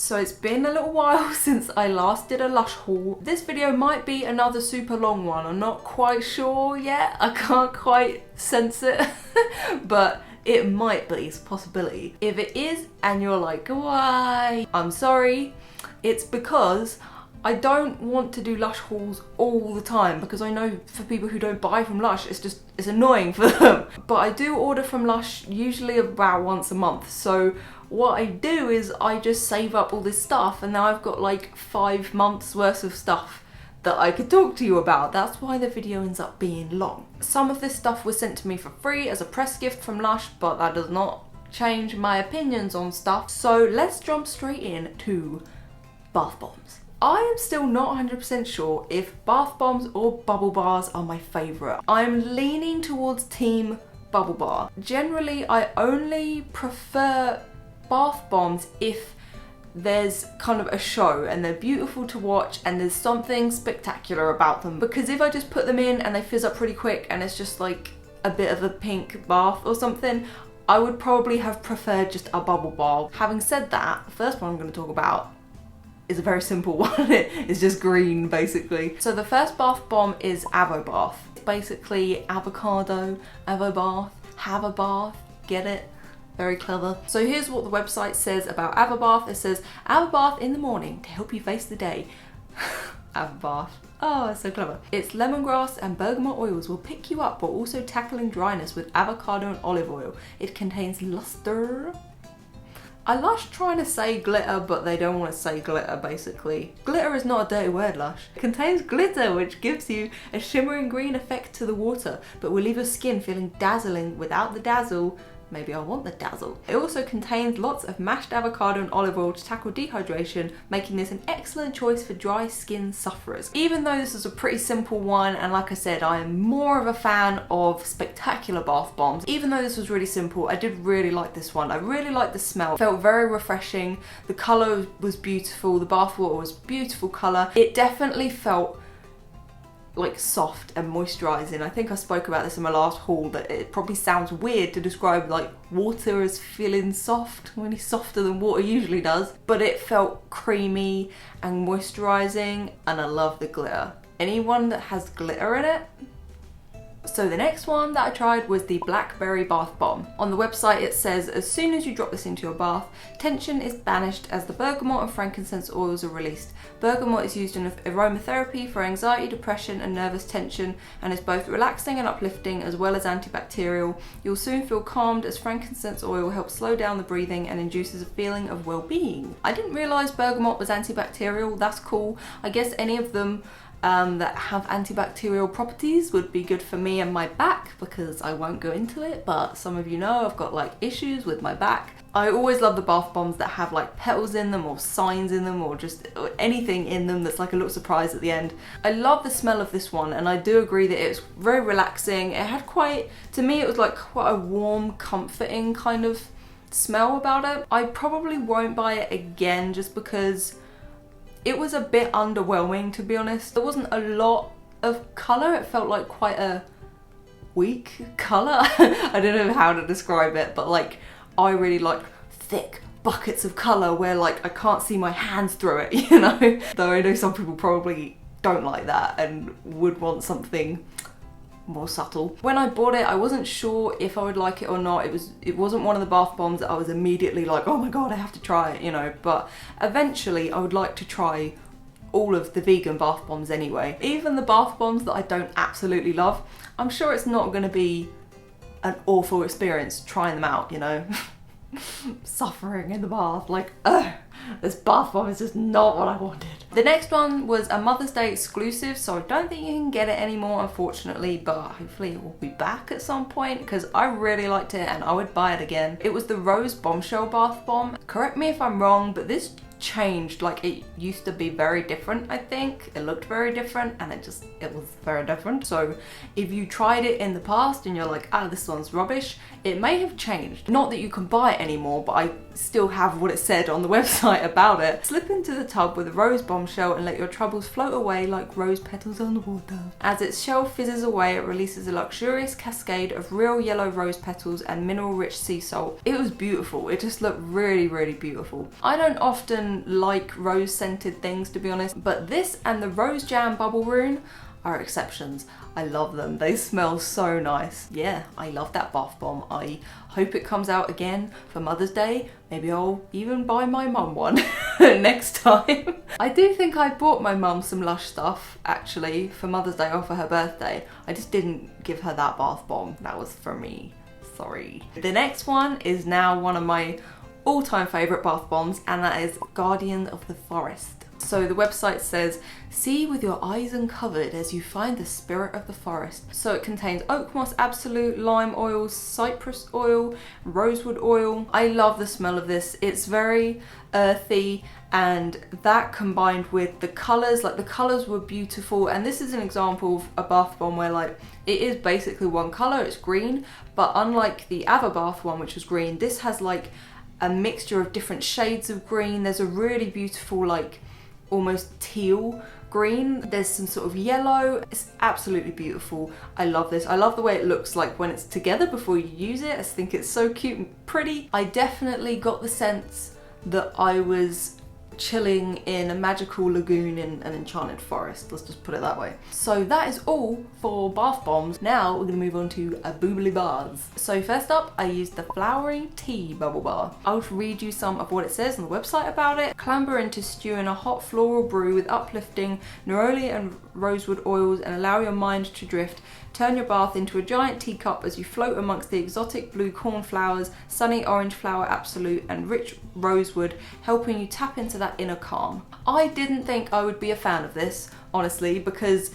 So it's been a little while since I last did a Lush haul. This video might be another super long one. I'm not quite sure yet. I can't quite sense it, but it might be, it's a possibility. If it is and you're like, why? I'm sorry. It's because I don't want to do Lush hauls all the time, because I know for people who don't buy from Lush, it's annoying for them. But I do order from Lush usually about once a month. So what I do is I just save up all this stuff, and now I've got like 5 months worth of stuff that I could talk to you about. That's why the video ends up being long. Some of this stuff was sent to me for free as a press gift from Lush, but that does not change my opinions on stuff. So let's jump straight in to bath bombs. I am still not 100% sure if bath bombs or bubble bars are my favourite. I'm leaning towards team bubble bar. Generally, I only prefer bath bombs if there's kind of a show and they're beautiful to watch and there's something spectacular about them. Because if I just put them in and they fizz up pretty quick and it's just like a bit of a pink bath or something, I would probably have preferred just a bubble bar. Having said that, the first one I'm going to talk about is a very simple one. It's just green, basically. So the first bath bomb is Avobath. It's basically avocado, Avobath, have a bath, get it? Very clever. So here's what the website says about Avobath. It says, Avobath in the morning to help you face the day. Avobath. Oh, it's so clever. Its lemongrass and bergamot oils will pick you up while also tackling dryness with avocado and olive oil. It contains luster. I Lush trying to say glitter, but they don't want to say glitter, basically. Glitter is not a dirty word, Lush. It contains glitter, which gives you a shimmering green effect to the water, but will leave your skin feeling dazzling without the dazzle. Maybe I want the dazzle. It also contains lots of mashed avocado and olive oil to tackle dehydration, making this an excellent choice for dry skin sufferers. Even though this is a pretty simple one, and like I said, I am more of a fan of spectacular bath bombs. Even though this was really simple, I did really like this one. I really liked the smell. It felt very refreshing. The colour was beautiful. The bath water was beautiful colour. It definitely felt like soft and moisturising. I think I spoke about this in my last haul, that it probably sounds weird to describe like water as feeling soft when it's softer than water usually does, but it felt creamy and moisturising, and I love the glitter. Anyone that has glitter in it. So the next one that I tried was the Blackberry bath bomb. On the website it says, as soon as you drop this into your bath, tension is banished as the bergamot and frankincense oils are released. Bergamot is used in aromatherapy for anxiety, depression and nervous tension, and is both relaxing and uplifting as well as antibacterial. You'll soon feel calmed as frankincense oil helps slow down the breathing and induces a feeling of well-being. I didn't realise bergamot was antibacterial. That's cool. I guess any of them that have antibacterial properties would be good for me and my back, because I won't go into it, but some of you know I've got like issues with my back. I always love the bath bombs that have like petals in them or signs in them or just anything in them that's like a little surprise at the end. I love the smell of this one, and I do agree that it's very relaxing. It had quite, to me it was like quite a warm, comforting kind of smell about it. I probably won't buy it again just because it was a bit underwhelming, to be honest. There wasn't a lot of colour. It felt like quite a weak colour. I don't know how to describe it, but like I really like thick buckets of colour where like I can't see my hands through it, you know? Though I know some people probably don't like that and would want something more subtle. When I bought it, I wasn't sure if I would like it or not. It wasn't one of the bath bombs that I was immediately like, oh my god, I have to try it, you know, but eventually I would like to try all of the vegan bath bombs anyway. Even the bath bombs that I don't absolutely love, I'm sure it's not going to be an awful experience trying them out, you know. Suffering in the bath, like, ugh, this bath bomb is just not what I wanted. The next one was a Mother's Day exclusive, so I don't think you can get it anymore, unfortunately, but hopefully it will be back at some point because I really liked it and I would buy it again. It was the Rose Bombshell bath bomb. Correct me if I'm wrong, but this changed. Like, it used to be very different, I think. It looked very different and it was very different. So if you tried it in the past and you're like, ah, this one's rubbish, it may have changed. Not that you can buy it anymore, but I still have what it said on the website about it. Slip into the tub with a rose bombshell and let your troubles float away like rose petals on the water. As its shell fizzes away, it releases a luxurious cascade of real yellow rose petals and mineral rich sea salt. It was beautiful. It just looked really, really beautiful. I don't often often like rose scented things, to be honest, but this and the Rose Jam Bubbleroon are exceptions. I love them. They smell so nice. Yeah, I love that bath bomb. I hope it comes out again for Mother's Day. Maybe I'll even buy my mum one next time. I do think I bought my mum some Lush stuff actually for Mother's Day or for her birthday. I just didn't give her that bath bomb. That was for me. Sorry. The next one is now one of my all-time favourite bath bombs, and that is Guardian of the Forest. So the website says, see with your eyes uncovered as you find the spirit of the forest. So it contains oak moss absolute, lime oil, cypress oil, rosewood oil. I love the smell of this. It's very earthy, and that combined with the colours, like the colours were beautiful. And this is an example of a bath bomb where like it is basically one colour, it's green, but unlike the Avobath one, which was green, this has like a mixture of different shades of green. There's a really beautiful like almost teal green, there's some sort of yellow. It's absolutely beautiful. I love this. I love the way it looks like when it's together before you use it. I just think it's so cute and pretty. I definitely got the sense that I was chilling in a magical lagoon in an enchanted forest, let's just put it that way. So that is all for bath bombs. Now we're gonna move on to a boobly bars. So first up, I used the Flowery Tea Bubble Bar. I'll read you some of what it says on the website about it. Clamber into stew in a hot floral brew with uplifting neroli and rosewood oils and allow your mind to drift. Turn your bath into a giant teacup as you float amongst the exotic blue cornflowers, sunny orange flower absolute and rich rosewood, helping you tap into that inner calm. I didn't think I would be a fan of this, honestly, because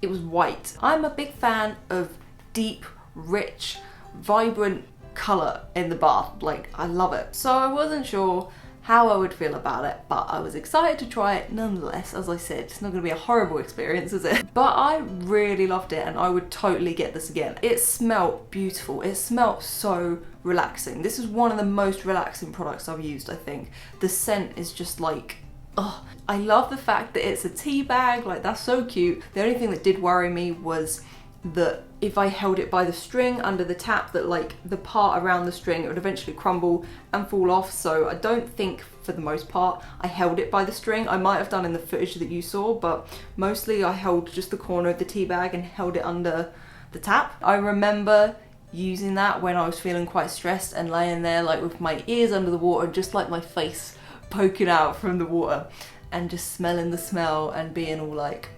it was white. I'm a big fan of deep, rich, vibrant colour in the bath. Like, I love it. So I wasn't sure how I would feel about it, but I was excited to try it nonetheless. As I said, it's not going to be a horrible experience, is it? But I really loved it and I would totally get this again. It smelled beautiful. It smelled so relaxing. This is one of the most relaxing products I've used, I think. The scent is just like, oh, I love the fact that it's a tea bag. Like, that's so cute. The only thing that did worry me was that if I held it by the string under the tap, that like the part around the string, it would eventually crumble and fall off. So I don't think for the most part I held it by the string. I might have done in the footage that you saw, but mostly I held just the corner of the tea bag and held it under the tap. I remember using that when I was feeling quite stressed and laying there like with my ears under the water, just like my face poking out from the water, and just smelling the smell and being all like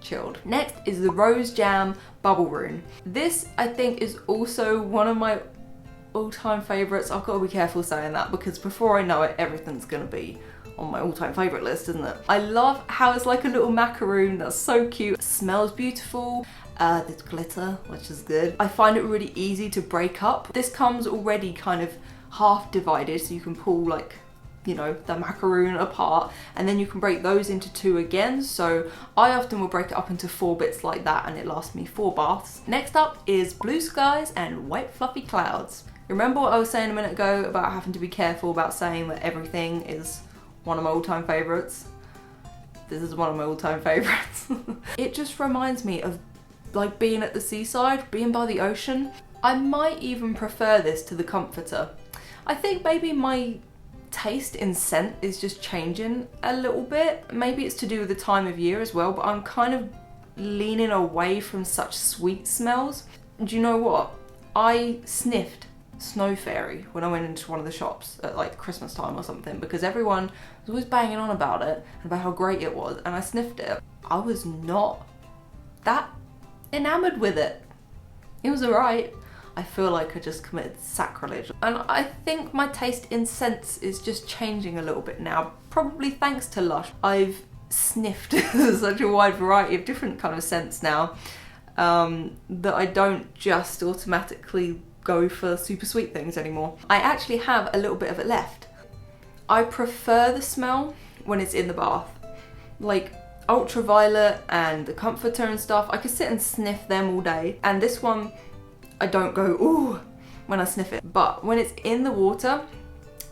chilled. Next is the Rose Jam Bubbleroon. This I think is also one of my all-time favourites. I've got to be careful saying that because before I know it, everything's gonna be on my all-time favourite list, isn't it? I love how it's like a little macaroon. That's so cute. It smells beautiful. There's glitter, which is good. I find it really easy to break up. This comes already kind of half divided, so you can pull like, you know, the macaroon apart, and then you can break those into two again. So I often will break it up into 4 bits like that, and it lasts me 4 baths. Next up is Blue Skies and White Fluffy Clouds. Remember what I was saying a minute ago about having to be careful about saying that everything is one of my all-time favorites? This is one of my all-time favorites. It just reminds me of like being at the seaside, being by the ocean. I might even prefer this to the Comforter. I think maybe my taste in scent is just changing a little bit. Maybe it's to do with the time of year as well, but I'm kind of leaning away from such sweet smells. Do you know what? I sniffed Snow Fairy when I went into one of the shops at like Christmas time or something, because everyone was always banging on about it and about how great it was, and I sniffed it. I was not that enamored with it. It was alright. I feel like I just committed sacrilege. And I think my taste in scents is just changing a little bit now, probably thanks to Lush. I've sniffed such a wide variety of different kind of scents now, that I don't just automatically go for super sweet things anymore. I actually have a little bit of it left. I prefer the smell when it's in the bath. Like Ultraviolet and the Comforter and stuff, I could sit and sniff them all day. And this one, I don't go, ooh, when I sniff it. But when it's in the water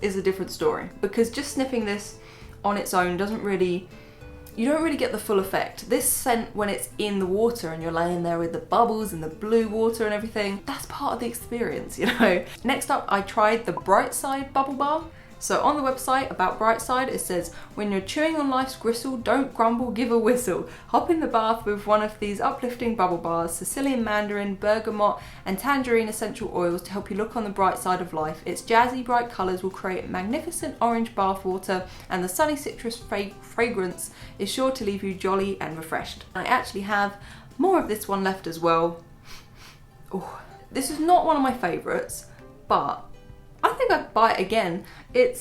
is a different story, because just sniffing this on its own doesn't really, you don't really get the full effect. This scent, when it's in the water and you're laying there with the bubbles and the blue water and everything, that's part of the experience, you know? Next up, I tried the Brightside Bubble Bar. So on the website about Brightside, it says, when you're chewing on life's gristle, don't grumble, give a whistle. Hop in the bath with one of these uplifting bubble bars, Sicilian mandarin, bergamot and tangerine essential oils to help you look on the bright side of life. Its jazzy bright colours will create magnificent orange bath water, and the sunny citrus fragrance is sure to leave you jolly and refreshed. I actually have more of this one left as well. Oh, this is not one of my favourites, but I think I'd buy it again. It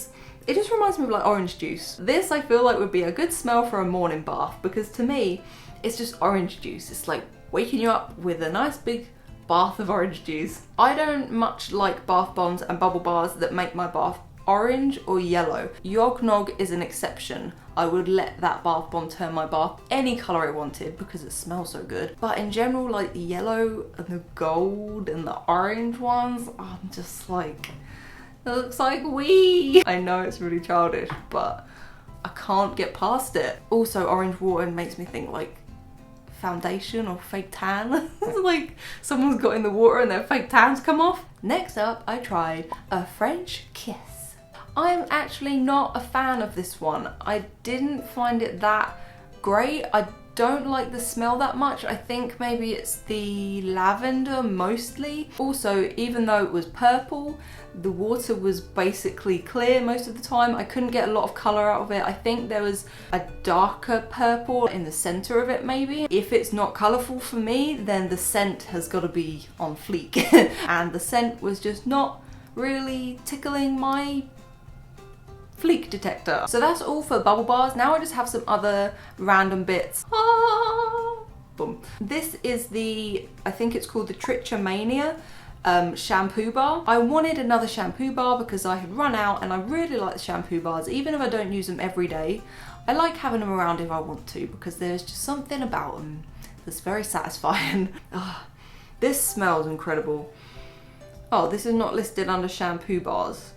just reminds me of like orange juice. This I feel like would be a good smell for a morning bath, because to me, it's just orange juice. It's like waking you up with a nice big bath of orange juice. I don't much like bath bombs and bubble bars that make my bath orange or yellow. Yognog is an exception. I would let that bath bomb turn my bath any colour I wanted because it smells so good. But in general, like the yellow and the gold and the orange ones, I'm just like, it looks like wee. I know it's really childish, but I can't get past it. Also, orange water makes me think like foundation or fake tan. It's like someone's got in the water and their fake tans come off. Next up, I tried a French kiss. I'm actually not a fan of this one. I didn't find it that great. I don't like the smell that much. I think maybe it's the lavender mostly. Also, even though it was purple, the water was basically clear most of the time. I couldn't get a lot of colour out of it. I think there was a darker purple in the centre of it maybe. If it's not colourful for me, then the scent has got to be on fleek. And the scent was just not really tickling my fleek detector. So that's all for bubble bars. Now I just have some other random bits. Boom. This is the, I think it's called the Trichomania shampoo bar. I wanted another shampoo bar because I had run out, and I really like the shampoo bars. Even if I don't use them every day, I like having them around if I want to, because there's just something about them that's very satisfying. This smells incredible. Oh, this is not listed under shampoo bars.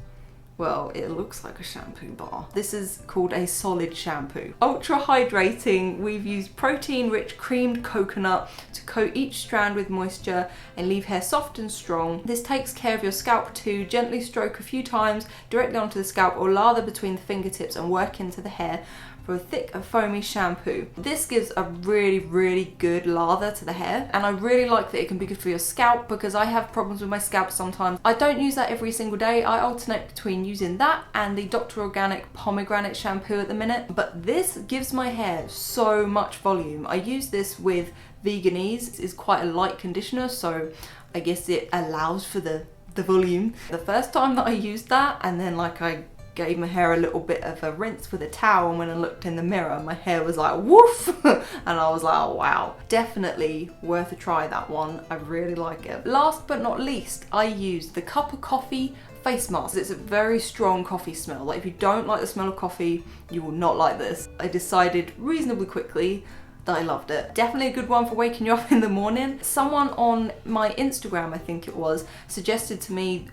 Well, it looks like a shampoo bar. This is called a solid shampoo. Ultra hydrating. We've used protein-rich creamed coconut to coat each strand with moisture and leave hair soft and strong. This takes care of your scalp too. Gently stroke a few times directly onto the scalp or lather between the fingertips and work into the hair for a thick and foamy shampoo. This gives a really good lather to the hair, and I really like that it can be good for your scalp because I have problems with my scalp sometimes. I don't use that every single day. I alternate between using that and the Dr. Organic pomegranate shampoo at the minute, but this gives my hair so much volume. I use this with Veganese. It's quite a light conditioner, so I guess it allows for the volume. The first time that I used that, and then like I gave my hair a little bit of a rinse with a towel, and when I looked in the mirror my hair was like woof. And I was like, oh wow, definitely worth a try, that one. I really like it. Last but not least, I used the Cup of Coffee face mask. It's a very strong coffee smell. Like if you don't like the smell of coffee, you will not like this. I decided reasonably quickly that I loved it. Definitely a good one for waking you up in the morning. Someone on my Instagram, I think it was, suggested to me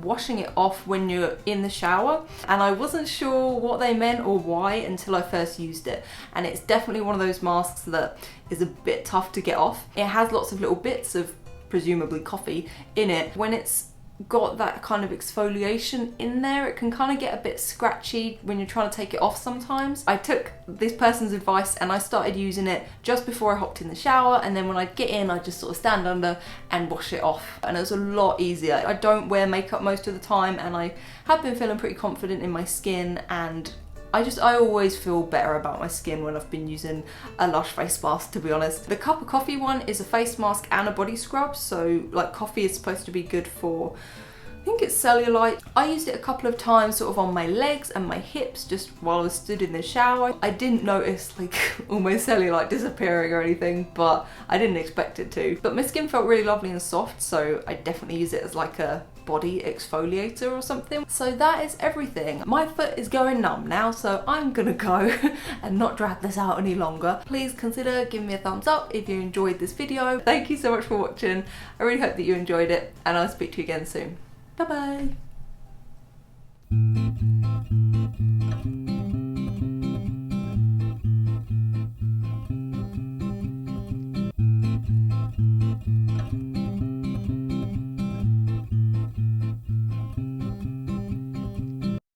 washing it off when you're in the shower, and I wasn't sure what they meant or why until I first used it. And it's definitely one of those masks that is a bit tough to get off. It has lots of little bits of presumably coffee in it. When it's got that kind of exfoliation in there, it can kind of get a bit scratchy when you're trying to take it off sometimes. I took this person's advice and I started using it just before I hopped in the shower, and then when I get in I just sort of stand under and wash it off, and it was a lot easier. I don't wear makeup most of the time, and I have been feeling pretty confident in my skin, and I always feel better about my skin when I've been using a Lush face mask, to be honest. The Cup of Coffee one is a face mask and a body scrub, so like coffee is supposed to be good for, I think it's cellulite. I used it a couple of times sort of on my legs and my hips just while I was stood in the shower. I didn't notice like all my cellulite disappearing or anything, but I didn't expect it to. But my skin felt really lovely and soft, so I definitely use it as like a body exfoliator or something. So that is everything. My foot is going numb now, so I'm gonna go and not drag this out any longer. Please consider giving me a thumbs up if you enjoyed this video. Thank you so much for watching. I really hope that you enjoyed it, and I'll speak to you again soon. Bye bye.